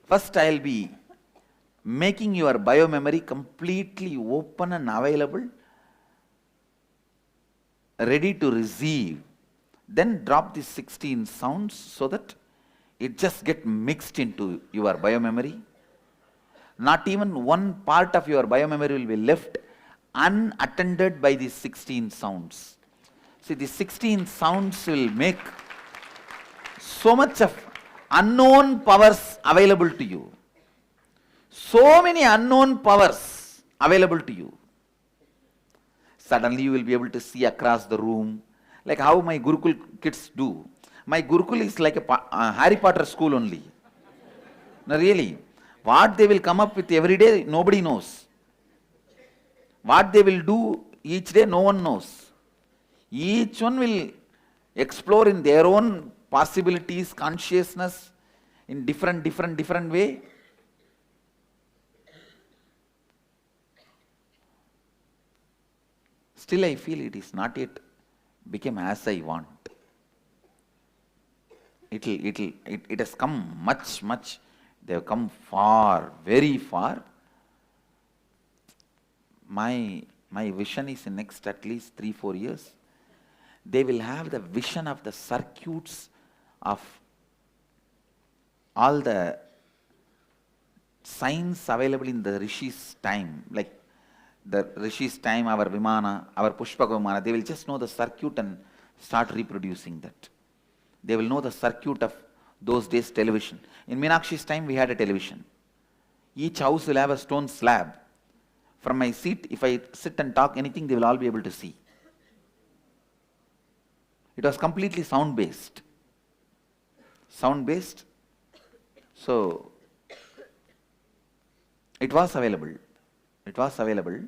First, I'll be making your biomemory completely open and available, ready to receive. Then drop these 16 sounds so that it just get mixed into your biomemory. Not even one part of your biomemory will be left unattended by these 16 sounds. See, these 16 sounds will make so much of unknown powers available to you. So many unknown powers available to you. Suddenly you will be able to see across the room, like how my Gurukul kids do. My Gurukul is like a Harry Potter school only. No, really. What they will come up with every day, nobody knows. What they will do each day, no one knows. Each one will explore in their own possibilities, consciousness, in different way. Still I feel it is not yet become as I want. It has come much. They have come far, very far. My vision is in next at least 3-4 years. They will have the vision of the circuits of all the signs available in the Rishi's time, like the Rishi's time, our Vimana, our Pushpaka Vimana, they will just know the circuit and start reproducing that. They will know the circuit of those days television. In Meenakshi's time, we had a television. Each house will have a stone slab. From my seat, if I sit and talk anything, they will all be able to see. It was completely sound-based. Sound-based. So, it was available. It was available.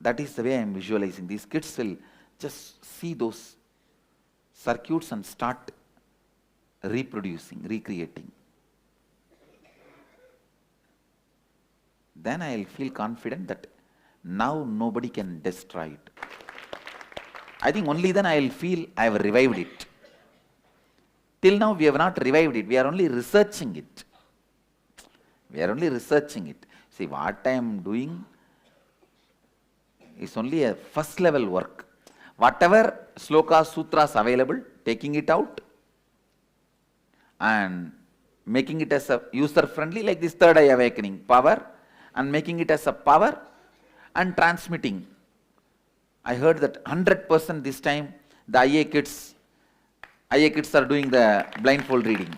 That is the way I am visualizing. These kids will just see those circuits and start reproducing, recreating. Then I will feel confident that now nobody can destroy it. I think only then I will feel I have revived it. Till now we have not revived it. We are only researching it. We are only researching it. See, what I am doing is only a first level work. Whatever slokas, sutras available, taking it out and making it as a user friendly, like this third eye awakening power, and making it as a power and transmitting. I heard that 100% this time the IA kids are doing the blindfold reading.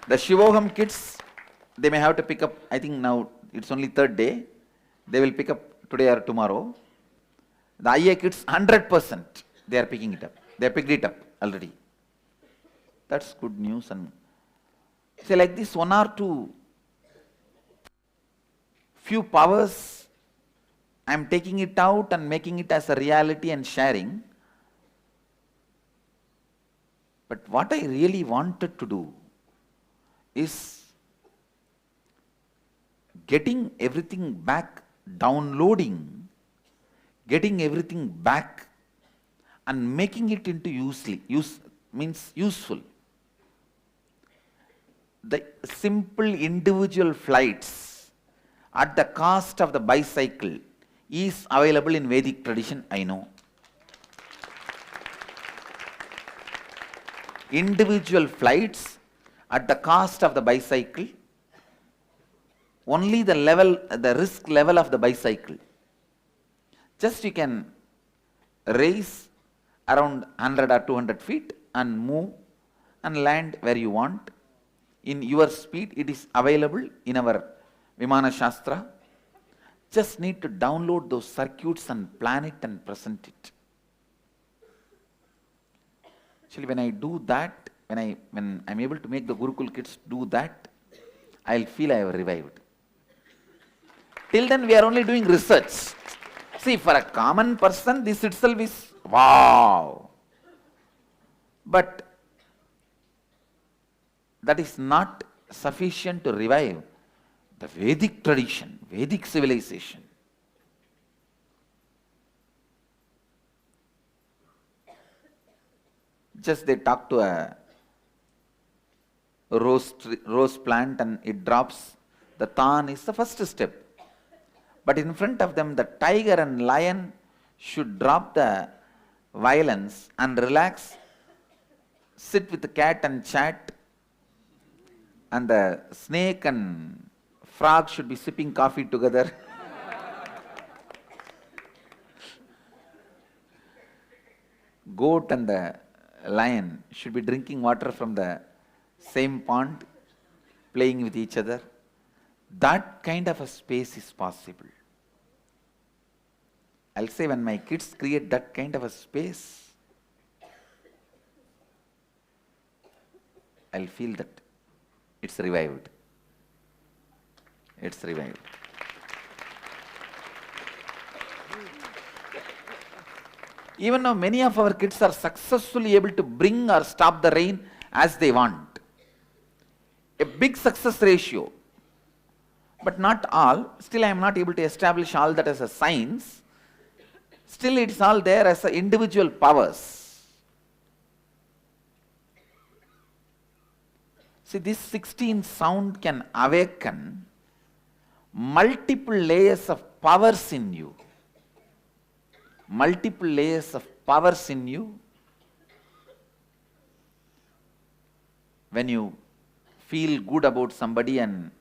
The Shivoham kids, they may have to pick up, I think now it's only third day, they will pick up today or tomorrow. The IA kids, 100%, they are picking it up. They picked it up already. That's good news. And say like this, one or two few powers, I am taking it out and making it as a reality and sharing. But what I really wanted to do is getting everything back, downloading, getting everything back and making it into useful. The simple individual flights at the cost of the bicycle is available in Vedic tradition, I know. Individual flights at the cost of the bicycle, only the risk level of the bicycle. Just you can raise around 100 or 200 feet and move and land where you want. In your speed, it is available in our Vimana Shastra. Just need to download those circuits and plan it and present it. Actually, when I do that, when I'm able to make the Gurukul kids do that, I'll feel I have revived. Till then, we are only doing research. See, for a common person, this itself is wow. But that is not sufficient to revive the Vedic tradition, Vedic civilization. Just they talk to a rose plant and it drops. The thorn is the first step. But in front of them, the tiger and lion should drop the violence and relax, sit with the cat and chat, and the snake and frog should be sipping coffee together. Goat and the lion should be drinking water from the same pond, playing with each other. That kind of a space is possible. I'll say when my kids create that kind of a space, I'll feel that it's revived. It's revived. Even now, many of our kids are successfully able to bring or stop the rain as they want. A big success ratio. But not all. Still, I am not able to establish all that as a science. Still, it's all there as individual powers. See, this 16 sound can awaken multiple layers of powers in you. Multiple layers of powers in you. When you feel good about somebody and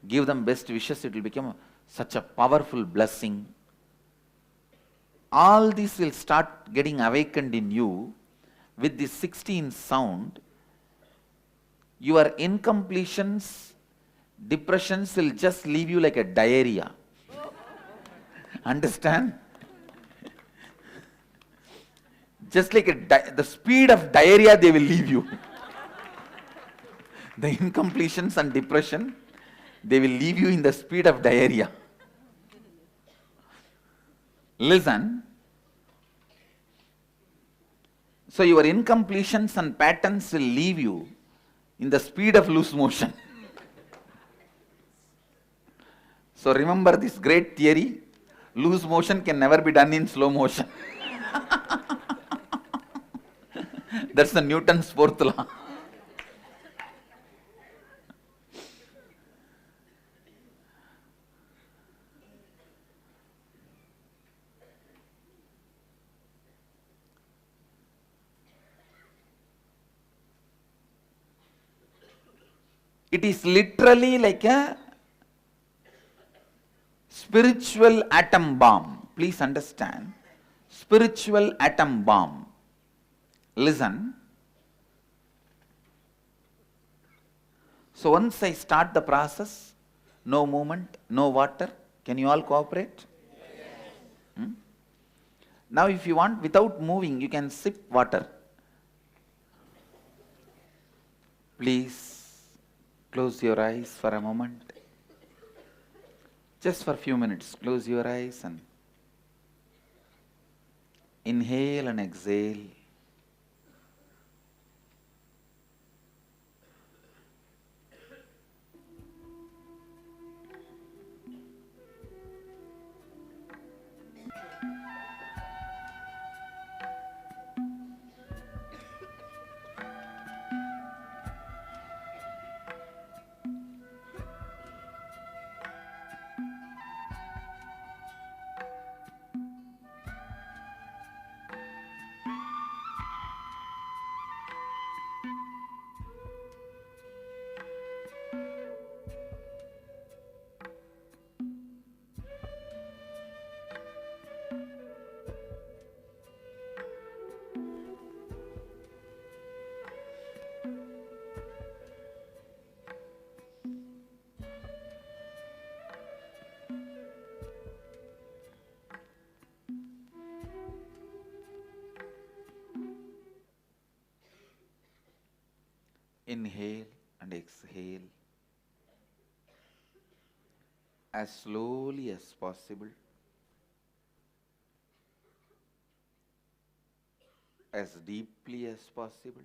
give them best wishes, it will become such a powerful blessing. All this will start getting awakened in you with this 16 sound. Your incompletions, depressions will just leave you like a diarrhea. Understand? Just like the speed of diarrhea, they will leave you. The incompletions and depression, they will leave you in the speed of diarrhea. Listen. So your incompletions and patterns will leave you in the speed of loose motion. So remember this great theory, loose motion can never be done in slow motion. That's the Newton's fourth law. It is literally like a spiritual atom bomb. Please understand. Spiritual atom bomb. Listen. So once I start the process, no movement, no water, can you all cooperate? Yes. Now if you want, without moving, you can sip water. Please close your eyes for a moment. Just for a few minutes, close your eyes and inhale and exhale. Inhale and exhale as slowly as possible, as deeply as possible.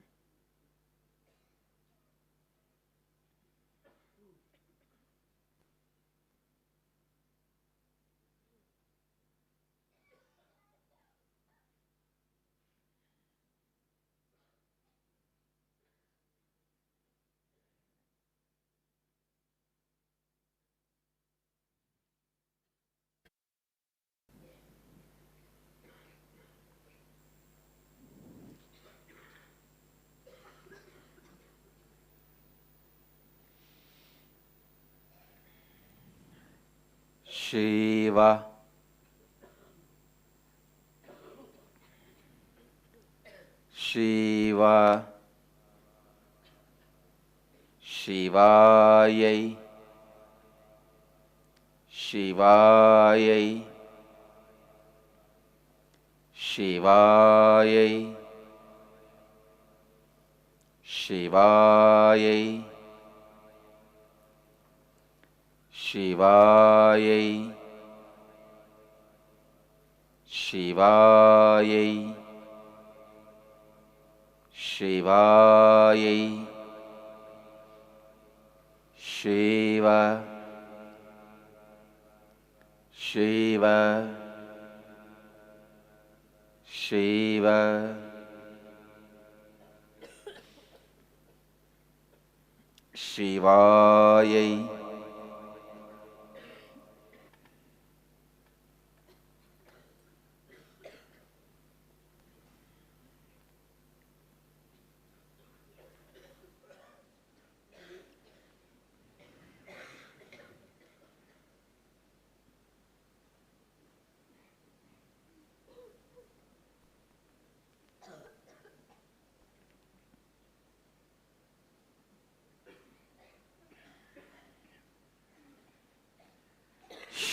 Shiva, Shiva, Shivayai, Shivayai, Shivayai, Shivayai, Shivayai, Shivayai, Shivayai, Shiva, Shiva, Shiva, Shivayai,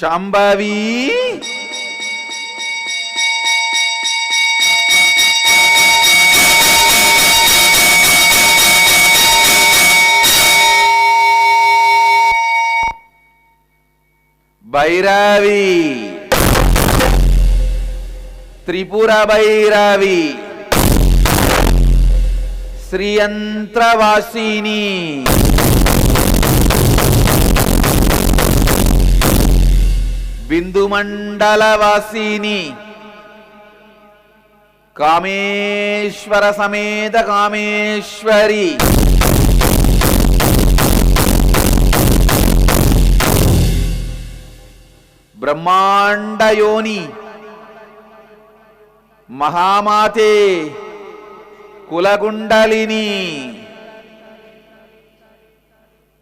Shambhavi, Bhairavi, Tripura Bhairavi, Sriyantravasini, Bindumandalavasini, Kameshwara Sameda Kameshwari, Brahmanda Yoni, Mahamate, Kulagundalini,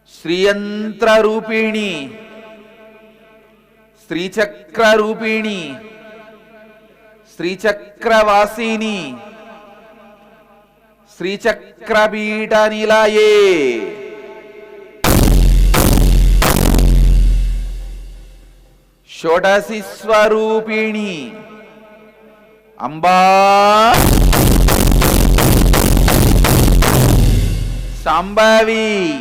Sriyantra Rupini, Sri Chakra Rupini, Sri Chakra Vasini, Sri Chakra Pita Nilaye, Shodasi Swarupini, Amba, Shambhavi,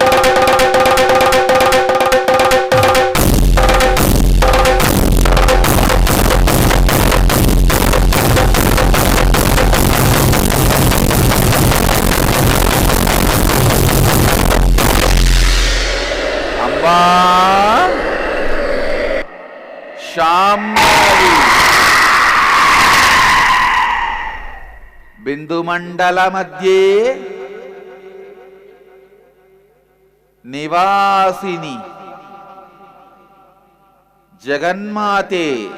Shambhavi, Bindu Mandala Madhye, Nivasini, Jaganmate,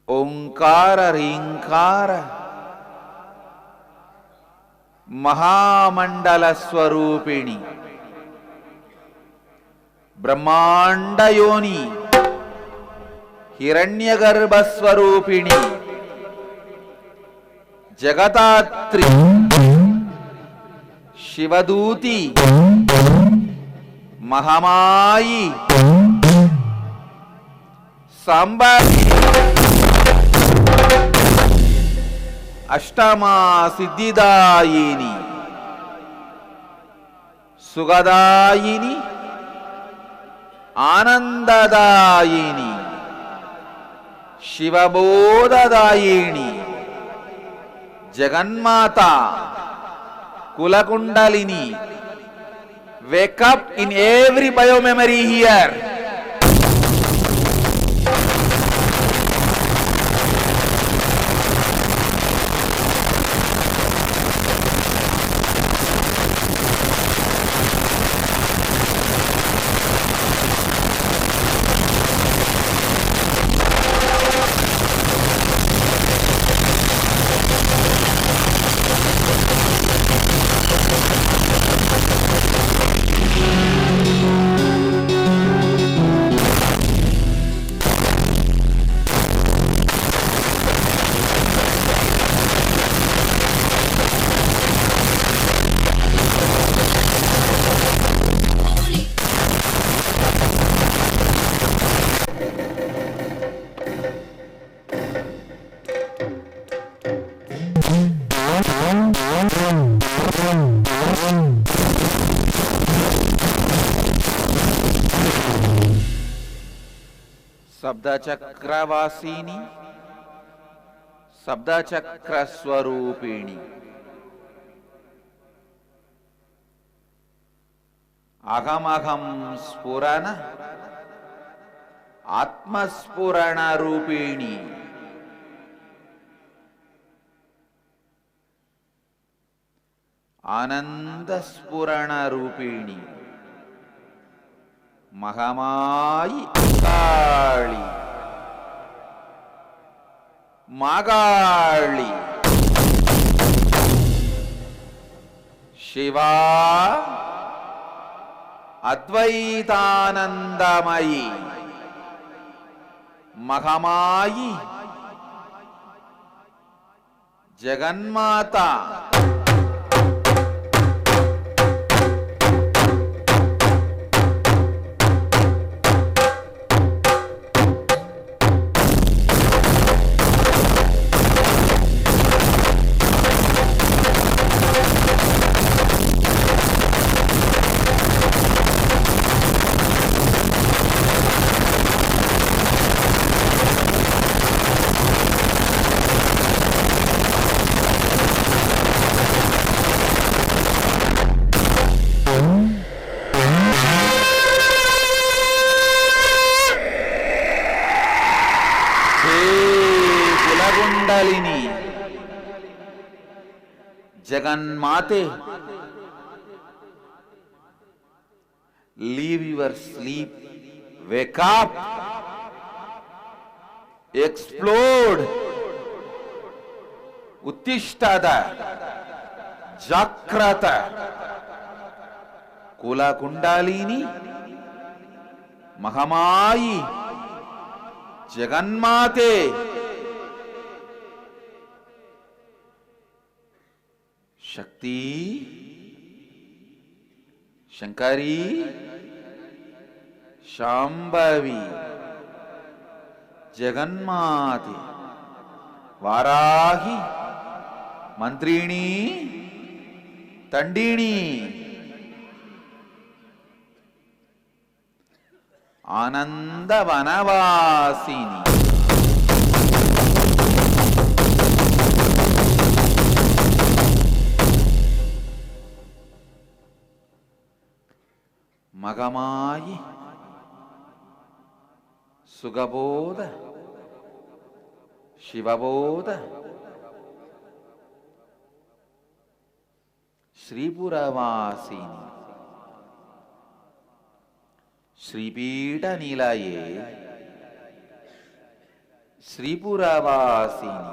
Omkara Rinkara, Mahamandala Swarupini, Brahmanda Yoni, Hiranyagarbha Swarupini, Jagatatri, Shivaduti, Mahamayi, Shambhavi, Ashtama Siddhidayini, Sugadayini, Anandadayini, Shivabodadayini, Jaganmata, Kulakundalini. Wake up in every biomemory here. శబ్దచక్రవాసిని శబ్దచక్రస్వరూపిణి అహమహం స్ఫురణ ఆత్మస్ఫురణ రూపిణి ఆనందస్ఫురణ రూపిణి మహమాయి కాళి మాగాళి శివా అద్వైతానందమయి మహమాయి జగన్మాత కులగుండలిని జగన్మాతే leave your sleep, wake up, explode, ఉత్తిష్టత, జాగ్రత్త. కులకుండలిని మహమాయి జగన్మాతే శక్తి శంకరి శాంభవి జగన్మాతే వారాహి మంత్రిణి తండిణి ఆనందవనవాసిని మగమాయి సుగబోధ శివబోధ శ్రీపురవాసిని శ్రీపీఠ నిలయే శ్రీపురవాసిని